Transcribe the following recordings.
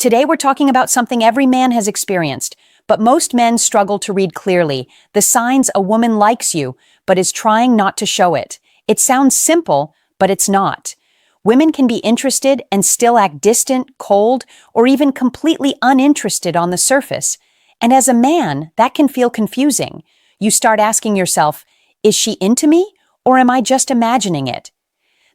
Today we're talking about something every man has experienced, but most men struggle to read clearly: the signs a woman likes you, but is trying not to show it. It sounds simple, but it's not. Women can be interested and still act distant, cold, or even completely uninterested on the surface. And as a man, that can feel confusing. You start asking yourself, is she into me, or am I just imagining it?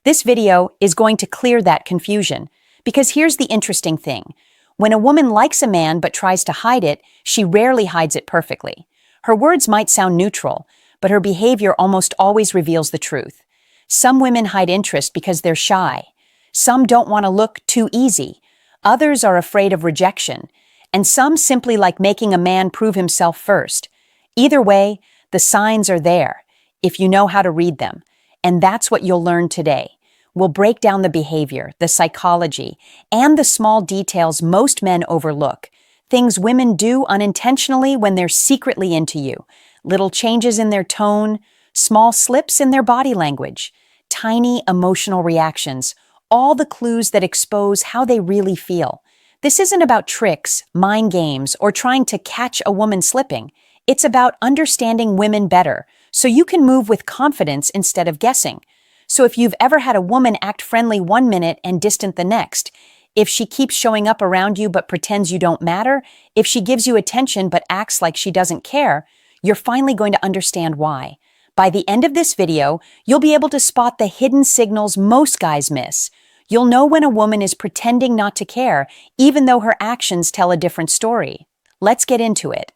This video is going to clear that confusion, because here's the interesting thing. When a woman likes a man but tries to hide it, she rarely hides it perfectly. Her words might sound neutral, but her behavior almost always reveals the truth. Some women hide interest because they're shy. Some don't want to look too easy. Others are afraid of rejection. And some simply like making a man prove himself first. Either way, the signs are there, if you know how to read them. And that's what you'll learn today. We'll break down the behavior, the psychology, and the small details most men overlook. Things women do unintentionally when they're secretly into you. Little changes in their tone, small slips in their body language, tiny emotional reactions, all the clues that expose how they really feel. This isn't about tricks, mind games, or trying to catch a woman slipping. It's about understanding women better, so you can move with confidence instead of guessing. So if you've ever had a woman act friendly one minute and distant the next, if she keeps showing up around you but pretends you don't matter, if she gives you attention but acts like she doesn't care, you're finally going to understand why. By the end of this video, you'll be able to spot the hidden signals most guys miss. You'll know when a woman is pretending not to care, even though her actions tell a different story. Let's get into it.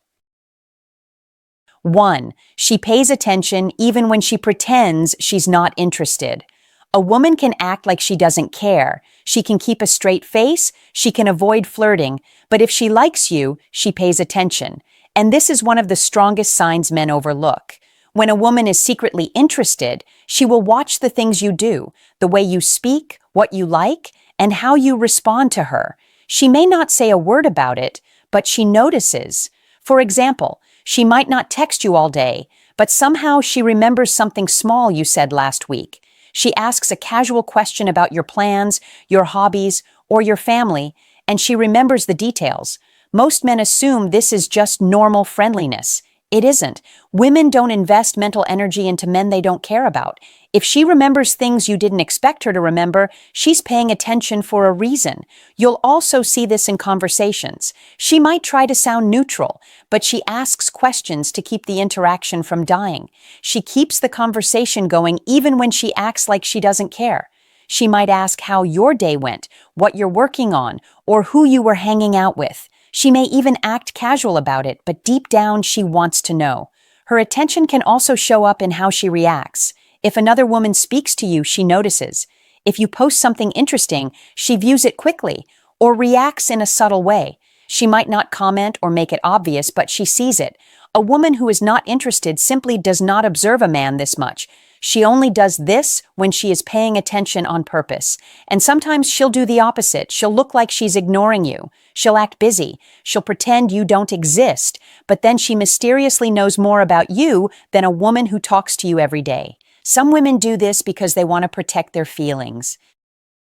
1. She pays attention even when she pretends she's not interested. A woman can act like she doesn't care. She can keep a straight face, she can avoid flirting, but if she likes you, she pays attention. And this is one of the strongest signs men overlook. When a woman is secretly interested, she will watch the things you do, the way you speak, what you like, and how you respond to her. She may not say a word about it, but she notices. For example, she might not text you all day, but somehow she remembers something small you said last week. She asks a casual question about your plans, your hobbies, or your family, and she remembers the details. Most men assume this is just normal friendliness. It isn't. Women don't invest mental energy into men they don't care about. If she remembers things you didn't expect her to remember, she's paying attention for a reason. You'll also see this in conversations. She might try to sound neutral, but she asks questions to keep the interaction from dying. She keeps the conversation going even when she acts like she doesn't care. She might ask how your day went, what you're working on, or who you were hanging out with. She may even act casual about it, but deep down she wants to know. Her attention can also show up in how she reacts. If another woman speaks to you, she notices. If you post something interesting, she views it quickly or reacts in a subtle way. She might not comment or make it obvious, but she sees it. A woman who is not interested simply does not observe a man this much. She only does this when she is paying attention on purpose. And sometimes she'll do the opposite. She'll look like she's ignoring you. She'll act busy. She'll pretend you don't exist. But then she mysteriously knows more about you than a woman who talks to you every day. Some women do this because they want to protect their feelings.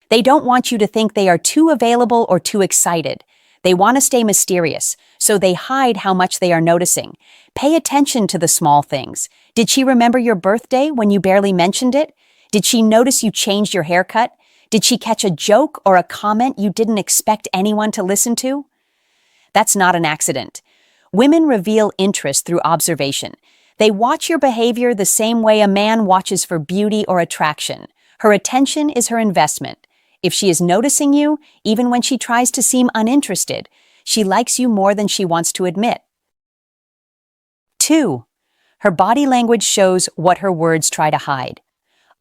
They don't want you to think they are too available or too excited. They want to stay mysterious, so they hide how much they are noticing. Pay attention to the small things. Did she remember your birthday when you barely mentioned it? Did she notice you changed your haircut? Did she catch a joke or a comment you didn't expect anyone to listen to? That's not an accident. Women reveal interest through observation. They watch your behavior the same way a man watches for beauty or attraction. Her attention is her investment. If she is noticing you, even when she tries to seem uninterested, she likes you more than she wants to admit. 2. Her body language shows what her words try to hide.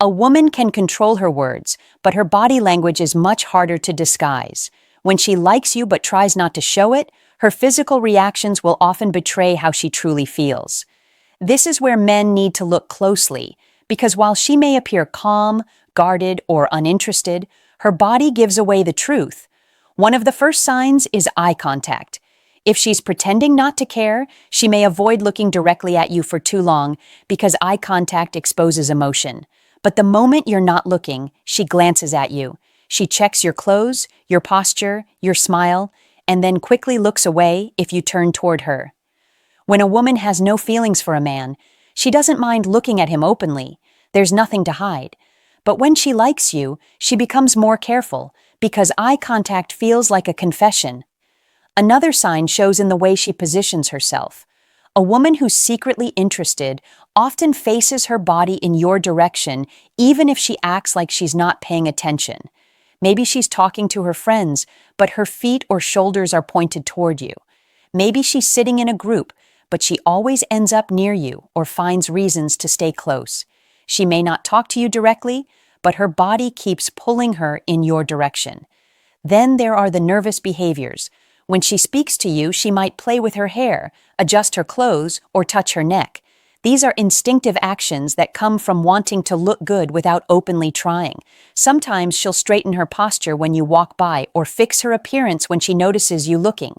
A woman can control her words, but her body language is much harder to disguise. When she likes you but tries not to show it, her physical reactions will often betray how she truly feels. This is where men need to look closely, because while she may appear calm, guarded, or uninterested, her body gives away the truth. One of the first signs is eye contact. If she's pretending not to care, she may avoid looking directly at you for too long because eye contact exposes emotion. But the moment you're not looking, she glances at you. She checks your clothes, your posture, your smile, and then quickly looks away if you turn toward her. When a woman has no feelings for a man, she doesn't mind looking at him openly. There's nothing to hide. But when she likes you, she becomes more careful, because eye contact feels like a confession. Another sign shows in the way she positions herself. A woman who's secretly interested often faces her body in your direction, even if she acts like she's not paying attention. Maybe she's talking to her friends, but her feet or shoulders are pointed toward you. Maybe she's sitting in a group, but she always ends up near you or finds reasons to stay close. She may not talk to you directly, but her body keeps pulling her in your direction. Then there are the nervous behaviors. When she speaks to you, she might play with her hair, adjust her clothes, or touch her neck. These are instinctive actions that come from wanting to look good without openly trying. Sometimes she'll straighten her posture when you walk by or fix her appearance when she notices you looking.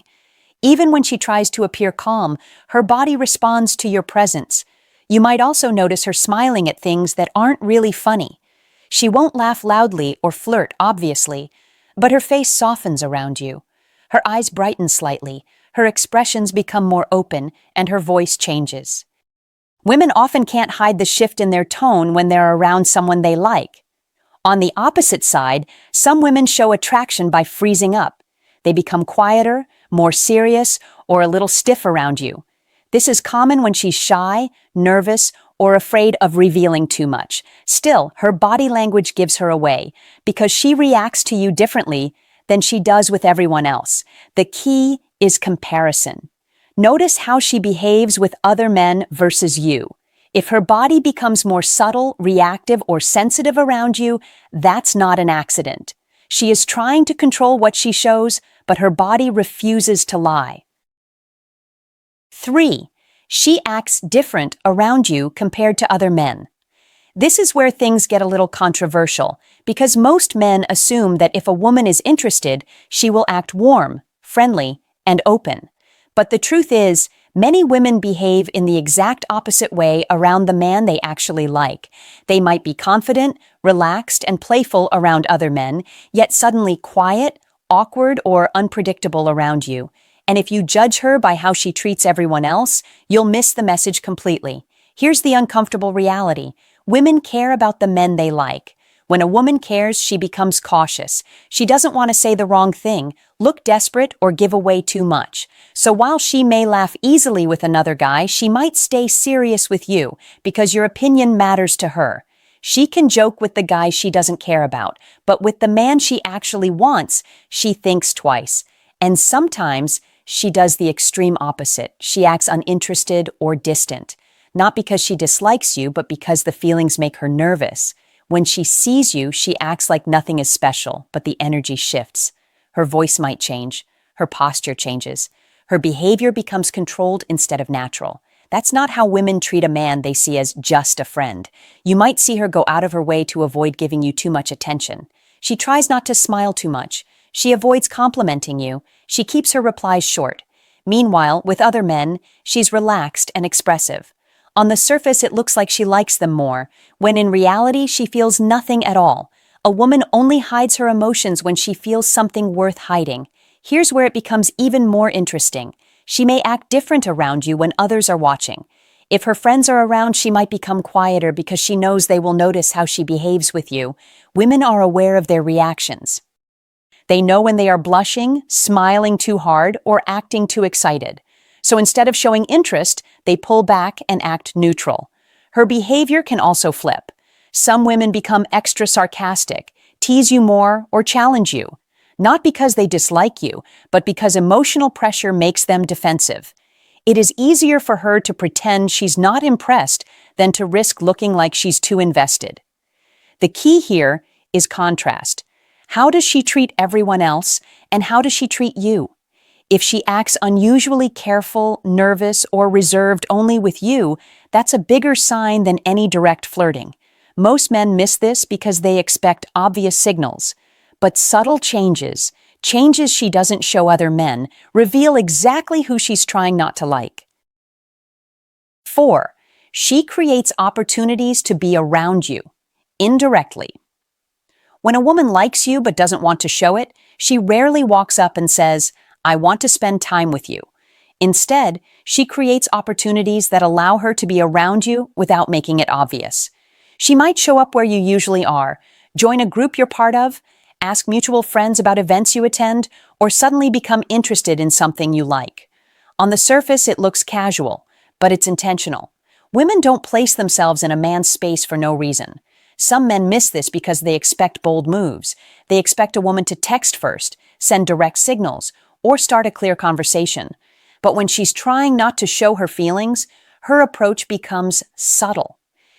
Even when she tries to appear calm, her body responds to your presence. You might also notice her smiling at things that aren't really funny. She won't laugh loudly or flirt, obviously, but her face softens around you. Her eyes brighten slightly, her expressions become more open, and her voice changes. Women often can't hide the shift in their tone when they're around someone they like. On the opposite side, some women show attraction by freezing up. They become quieter, more serious, or a little stiff around you. This is common when she's shy, nervous, or afraid of revealing too much. Still, her body language gives her away, because she reacts to you differently than she does with everyone else. The key is comparison. Notice how she behaves with other men versus you. If her body becomes more subtle, reactive, or sensitive around you, that's not an accident. She is trying to control what she shows, but her body refuses to lie. 3. She acts different around you compared to other men. This is where things get a little controversial, because most men assume that if a woman is interested, she will act warm, friendly, and open. But the truth is, many women behave in the exact opposite way around the man they actually like. They might be confident, relaxed, and playful around other men, yet suddenly quiet, awkward, or unpredictable around you. And if you judge her by how she treats everyone else, you'll miss the message completely. Here's the uncomfortable reality. Women care about the men they like. When a woman cares, she becomes cautious. She doesn't want to say the wrong thing, look desperate, or give away too much. So while she may laugh easily with another guy, she might stay serious with you because your opinion matters to her. She can joke with the guy she doesn't care about, but with the man she actually wants, she thinks twice. And sometimes she does the extreme opposite. She acts uninterested or distant, not because she dislikes you, but because the feelings make her nervous. When she sees you, she acts like nothing is special, but the energy shifts. Her voice might change. Her posture changes. Her behavior becomes controlled instead of natural. That's not how women treat a man they see as just a friend. You might see her go out of her way to avoid giving you too much attention. She tries not to smile too much. She avoids complimenting you. She keeps her replies short. Meanwhile, with other men, she's relaxed and expressive. On the surface, it looks like she likes them more, when in reality, she feels nothing at all. A woman only hides her emotions when she feels something worth hiding. Here's where it becomes even more interesting. She may act different around you when others are watching. If her friends are around, she might become quieter because she knows they will notice how she behaves with you. Women are aware of their reactions. They know when they are blushing, smiling too hard, or acting too excited. So instead of showing interest, they pull back and act neutral. Her behavior can also flip. Some women become extra sarcastic, tease you more, or challenge you. Not because they dislike you, but because emotional pressure makes them defensive. It is easier for her to pretend she's not impressed than to risk looking like she's too invested. The key here is contrast. How does she treat everyone else, and how does she treat you? If she acts unusually careful, nervous, or reserved only with you, that's a bigger sign than any direct flirting. Most men miss this because they expect obvious signals. But subtle changes she doesn't show other men, reveal exactly who she's trying not to like. 4. She creates opportunities to be around you, indirectly. When a woman likes you but doesn't want to show it, she rarely walks up and says, I want to spend time with you. Instead, she creates opportunities that allow her to be around you without making it obvious. She might show up where you usually are, join a group you're part of, ask mutual friends about events you attend, or suddenly become interested in something you like. On the surface, it looks casual, but it's intentional. Women don't place themselves in a man's space for no reason. Some men miss this because they expect bold moves. They expect a woman to text first, send direct signals, or start a clear conversation. But when she's trying not to show her feelings, her approach becomes subtle.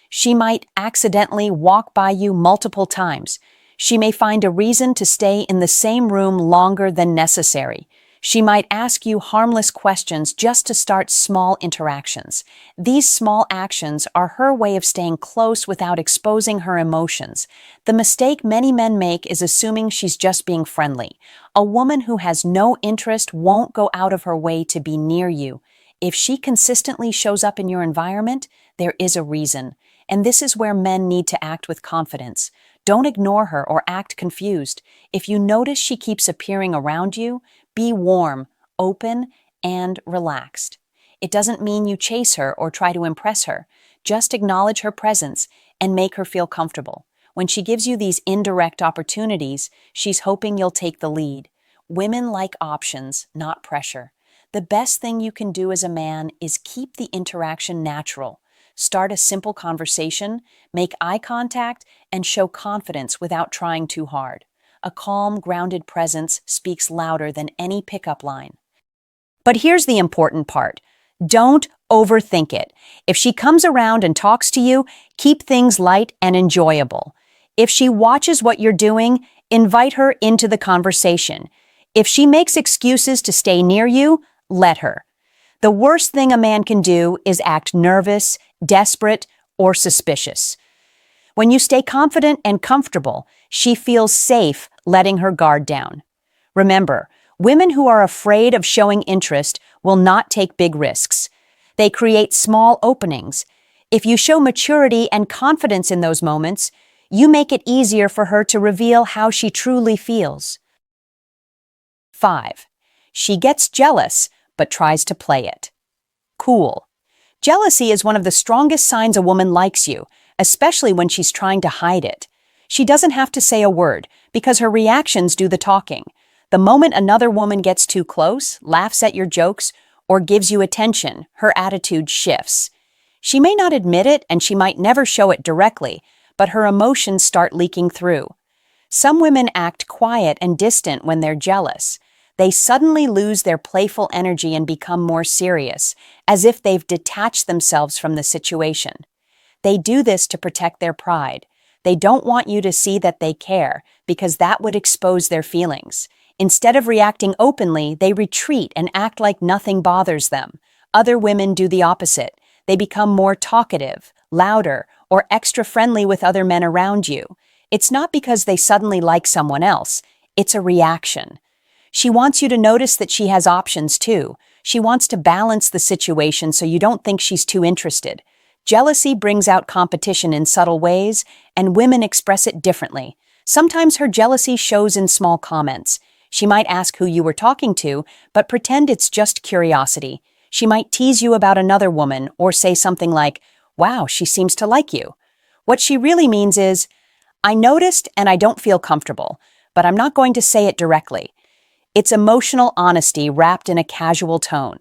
She might accidentally walk by you multiple times. She may find a reason to stay in the same room longer than necessary. She might ask you harmless questions just to start small interactions. These small actions are her way of staying close without exposing her emotions. The mistake many men make is assuming she's just being friendly. A woman who has no interest won't go out of her way to be near you. If she consistently shows up in your environment, there is a reason. And this is where men need to act with confidence. Don't ignore her or act confused. If you notice she keeps appearing around you, be warm, open, and relaxed. It doesn't mean you chase her or try to impress her. Just acknowledge her presence and make her feel comfortable. When she gives you these indirect opportunities, she's hoping you'll take the lead. Women like options, not pressure. The best thing you can do as a man is keep the interaction natural. Start a simple conversation, make eye contact, and show confidence without trying too hard. A calm, grounded presence speaks louder than any pickup line. But here's the important part. Don't overthink it. If she comes around and talks to you, keep things light and enjoyable. If she watches what you're doing, invite her into the conversation. If she makes excuses to stay near you, let her. The worst thing a man can do is act nervous, desperate, or suspicious. When you stay confident and comfortable, she feels safe letting her guard down. Remember, women who are afraid of showing interest will not take big risks. They create small openings. If you show maturity and confidence in those moments, you make it easier for her to reveal how she truly feels. 5. She gets jealous, but tries to play it. Cool. Jealousy is one of the strongest signs a woman likes you, especially when she's trying to hide it. She doesn't have to say a word, because her reactions do the talking. The moment another woman gets too close, laughs at your jokes, or gives you attention, her attitude shifts. She may not admit it, and she might never show it directly, but her emotions start leaking through. Some women act quiet and distant when they're jealous. They suddenly lose their playful energy and become more serious, as if they've detached themselves from the situation. They do this to protect their pride. They don't want you to see that they care, because that would expose their feelings. Instead of reacting openly, they retreat and act like nothing bothers them. Other women do the opposite. They become more talkative, louder, or extra friendly with other men around you. It's not because they suddenly like someone else. It's a reaction. She wants you to notice that she has options too. She wants to balance the situation so you don't think she's too interested. Jealousy brings out competition in subtle ways, and women express it differently. Sometimes her jealousy shows in small comments. She might ask who you were talking to, but pretend it's just curiosity. She might tease you about another woman or say something like, "Wow, she seems to like you." What she really means is, "I noticed and I don't feel comfortable, but I'm not going to say it directly." It's emotional honesty wrapped in a casual tone.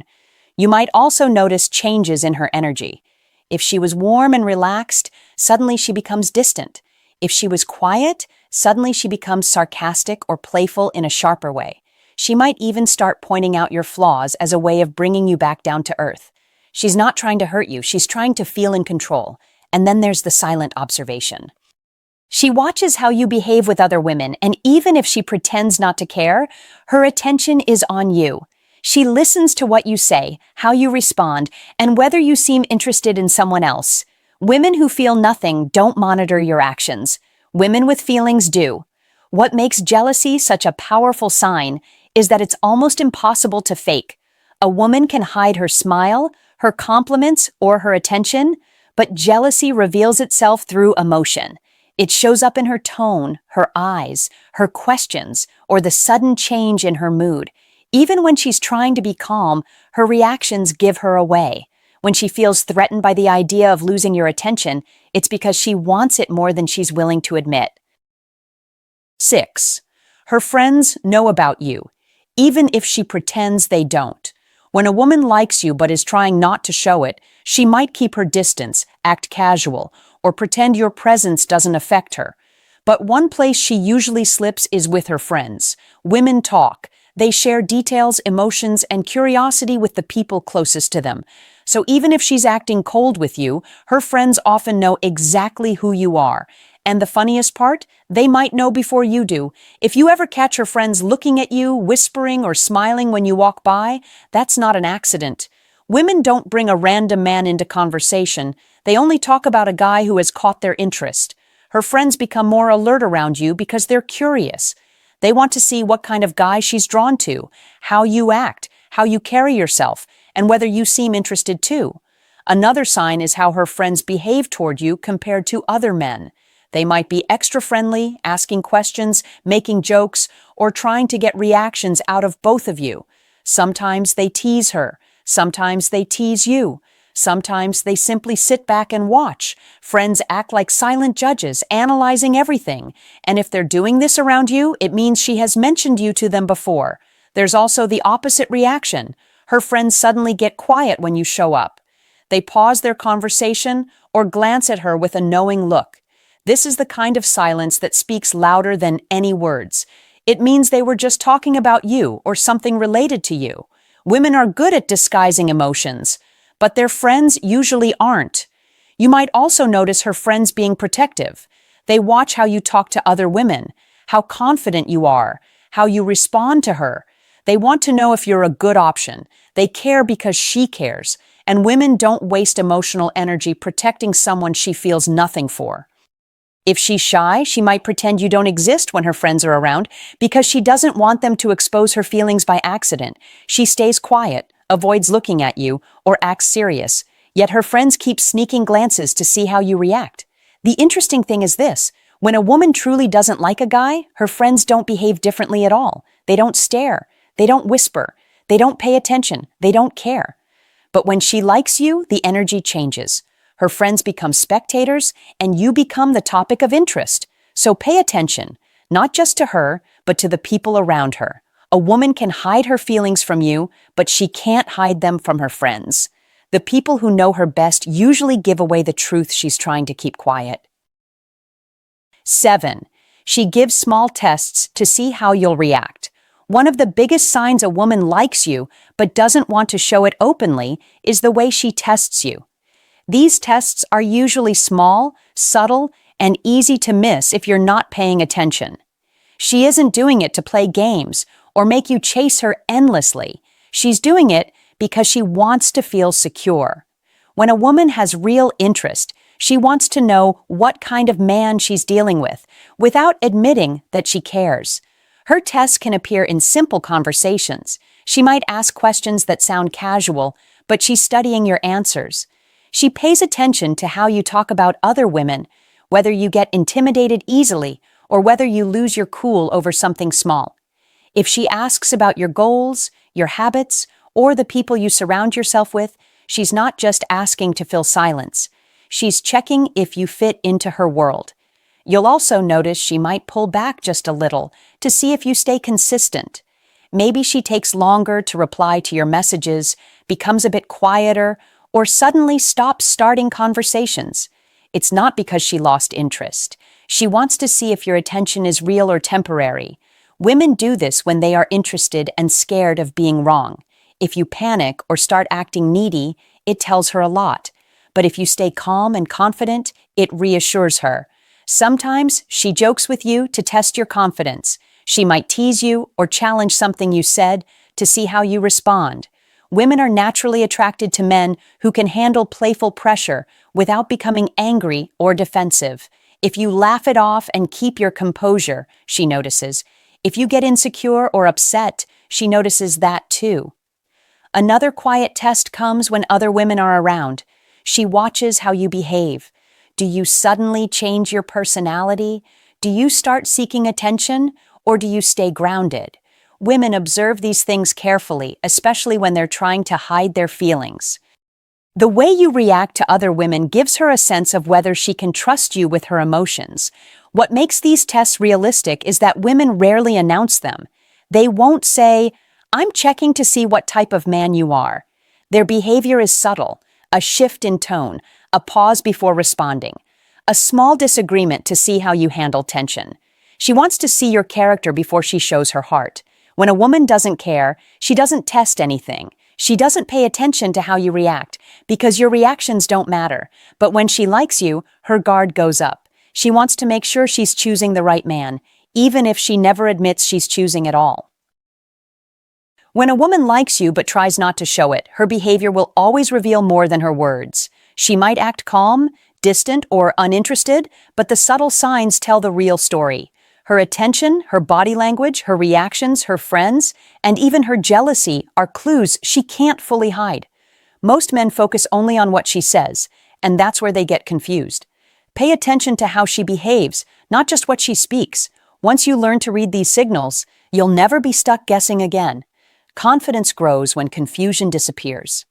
You might also notice changes in her energy. If she was warm and relaxed, suddenly she becomes distant. If she was quiet, suddenly she becomes sarcastic or playful in a sharper way. She might even start pointing out your flaws as a way of bringing you back down to earth. She's not trying to hurt you, she's trying to feel in control. And then there's the silent observation. She watches how you behave with other women, and even if she pretends not to care, her attention is on you. She listens to what you say, how you respond, and whether you seem interested in someone else. Women who feel nothing don't monitor your actions. Women with feelings do. What makes jealousy such a powerful sign is that it's almost impossible to fake. A woman can hide her smile, her compliments, or her attention, but jealousy reveals itself through emotion. It shows up in her tone, her eyes, her questions, or the sudden change in her mood. Even when she's trying to be calm, her reactions give her away. When she feels threatened by the idea of losing your attention, it's because she wants it more than she's willing to admit. 6. Her friends know about you, even if she pretends they don't. When a woman likes you but is trying not to show it, she might keep her distance, act casual, or pretend your presence doesn't affect her. But one place she usually slips is with her friends. Women talk. They share details, emotions, and curiosity with the people closest to them. So even if she's acting cold with you, her friends often know exactly who you are. And the funniest part? They might know before you do. If you ever catch her friends looking at you, whispering, or smiling when you walk by, that's not an accident. Women don't bring a random man into conversation. They only talk about a guy who has caught their interest. Her friends become more alert around you because they're curious. They want to see what kind of guy she's drawn to, how you act, how you carry yourself, and whether you seem interested too. Another sign is how her friends behave toward you compared to other men. They might be extra friendly, asking questions, making jokes, or trying to get reactions out of both of you. Sometimes they tease her. Sometimes they tease you. Sometimes they simply sit back and watch. Friends act like silent judges, analyzing everything. And if they're doing this around you, it means she has mentioned you to them before. There's also the opposite reaction. Her friends suddenly get quiet when you show up. They pause their conversation or glance at her with a knowing look. This is the kind of silence that speaks louder than any words. It means they were just talking about you or something related to you. Women are good at disguising emotions, but their friends usually aren't. You might also notice her friends being protective. They watch how you talk to other women, how confident you are, how you respond to her. They want to know if you're a good option. They care because she cares, and women don't waste emotional energy protecting someone she feels nothing for. If she's shy, she might pretend you don't exist when her friends are around because she doesn't want them to expose her feelings by accident. She stays quiet, avoids looking at you, or acts serious. Yet her friends keep sneaking glances to see how you react. The interesting thing is this: when a woman truly doesn't like a guy, her friends don't behave differently at all. They don't stare. They don't whisper. They don't pay attention. They don't care. But when she likes you, the energy changes. Her friends become spectators, and you become the topic of interest. So pay attention, not just to her, but to the people around her. A woman can hide her feelings from you, but she can't hide them from her friends. The people who know her best usually give away the truth she's trying to keep quiet. 7. She gives small tests to see how you'll react. One of the biggest signs a woman likes you, but doesn't want to show it openly, is the way she tests you. These tests are usually small, subtle, and easy to miss if you're not paying attention. She isn't doing it to play games or make you chase her endlessly. She's doing it because she wants to feel secure. When a woman has real interest, she wants to know what kind of man she's dealing with, without admitting that she cares. Her tests can appear in simple conversations. She might ask questions that sound casual, but she's studying your answers. She pays attention to how you talk about other women, whether you get intimidated easily or whether you lose your cool over something small. If she asks about your goals, your habits, or the people you surround yourself with, she's not just asking to fill silence. She's checking if you fit into her world. You'll also notice she might pull back just a little to see if you stay consistent. Maybe she takes longer to reply to your messages, becomes a bit quieter, or suddenly stops starting conversations. It's not because she lost interest. She wants to see if your attention is real or temporary. Women do this when they are interested and scared of being wrong. If you panic or start acting needy, it tells her a lot. But if you stay calm and confident, it reassures her. Sometimes she jokes with you to test your confidence. She might tease you or challenge something you said to see how you respond. Women are naturally attracted to men who can handle playful pressure without becoming angry or defensive. If you laugh it off and keep your composure, she notices. If you get insecure or upset, she notices that too. Another quiet test comes when other women are around. She watches how you behave. Do you suddenly change your personality? Do you start seeking attention, or do you stay grounded? Women observe these things carefully, especially when they're trying to hide their feelings. The way you react to other women gives her a sense of whether she can trust you with her emotions. What makes these tests realistic is that women rarely announce them. They won't say, "I'm checking to see what type of man you are." Their behavior is subtle, a shift in tone, a pause before responding, a small disagreement to see how you handle tension. She wants to see your character before she shows her heart. When a woman doesn't care, she doesn't test anything. She doesn't pay attention to how you react, because your reactions don't matter. But when she likes you, her guard goes up. She wants to make sure she's choosing the right man, even if she never admits she's choosing at all. When a woman likes you but tries not to show it, her behavior will always reveal more than her words. She might act calm, distant, or uninterested, but the subtle signs tell the real story. Her attention, her body language, her reactions, her friends, and even her jealousy are clues she can't fully hide. Most men focus only on what she says, and that's where they get confused. Pay attention to how she behaves, not just what she speaks. Once you learn to read these signals, you'll never be stuck guessing again. Confidence grows when confusion disappears.